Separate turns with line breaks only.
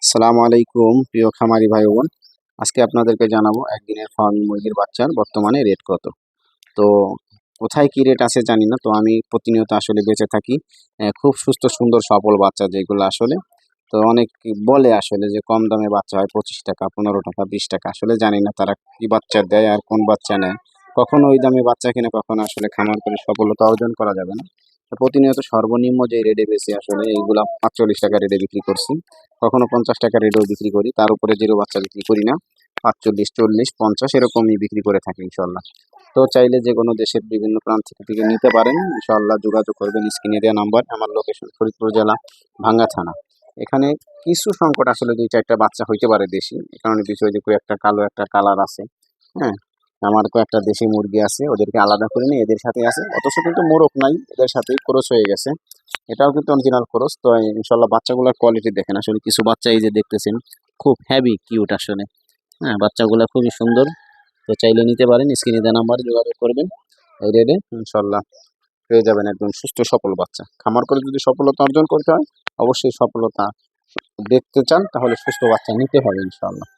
আসসালামু আলাইকুম প্রিয় খামারি ভাই বোন। আজকে আপনাদেরকে জানাবো একদিনের ফার্মি মুরগির বাচ্চার বর্তমানে রেট কত। তো কোথায় কি রেট আছে জানি না। তো আমি প্রতিনিয়ত আসলে বেঁচে থাকি খুব সুস্থ সুন্দর সফল বাচ্চা যেগুলো আসলে। তো অনেক বলে আসলে যে কম দামে বাচ্চা হয় 25 টাকা, 15 টাকা, 20 টাকা। আসলে জানি না তারা কি বাচ্চা দেয় আর কোন বাচ্চা নেয়। কখনো ওই দামে বাচ্চা কিনে কখনো আসলে খামার করে সফলতা অর্জন করা যাবে না। তো প্রতিনিয়ত সর্বনিম্ন যে রেটে বেশি আসলে এইগুলা 45 টাকা রেটে বিক্রি করছি, কখনো 50 টাকা রেটেও বিক্রি করি। তার উপরে জিরো বাচ্চা বিক্রি করি না। 45, 40, 50 এরকমই বিক্রি করে থাকি ইনশাল্লাহ। তো চাইলে যে কোনো দেশের বিভিন্ন প্রান্ত থেকে নিতে পারেন ইনশাল্লাহ। যোগাযোগ করবেন স্ক্রিনে দেওয়া নাম্বার। আমার লোকেশন ফরিদপুর জেলা, ভাঙ্গা থানা। এখানে কিছু সংকট আসলে 2-4টা বাচ্চা হইতে পারে দেশি, এ কারণে বিষয় যে একটা কালো একটা কালার আছে। হ্যাঁ, আমার কয়েকটা দেশি মুরগি আছে, ওদেরকে আলাদা করে নিয়ে এদের সাথে আছে, অথচ কিন্তু মোরগ নাই, এদের সাথেই ক্রস হয়ে গেছে। এটাও কিন্তু অরিজিনাল ক্রস। তো ইনশাল্লাহ বাচ্চাগুলোর কোয়ালিটি দেখেন। আসলে কিছু বাচ্চা এই যে দেখতেছেন খুব হেভি কিউট আসলে। হ্যাঁ, বাচ্চাগুলো খুবই সুন্দর। তো চাইলে নিতে পারেন, স্ক্রিনে দেওয়া নাম্বারে যোগাযোগ করবেন। এই রেটে ইনশাল্লাহ পেয়ে যাবেন একদম সুস্থ সফল বাচ্চা। খামার করে যদি সফলতা অর্জন করতে হয়, অবশ্যই সফলতা দেখতে চান তাহলে সুস্থ বাচ্চা নিতে হবে ইনশাল্লাহ।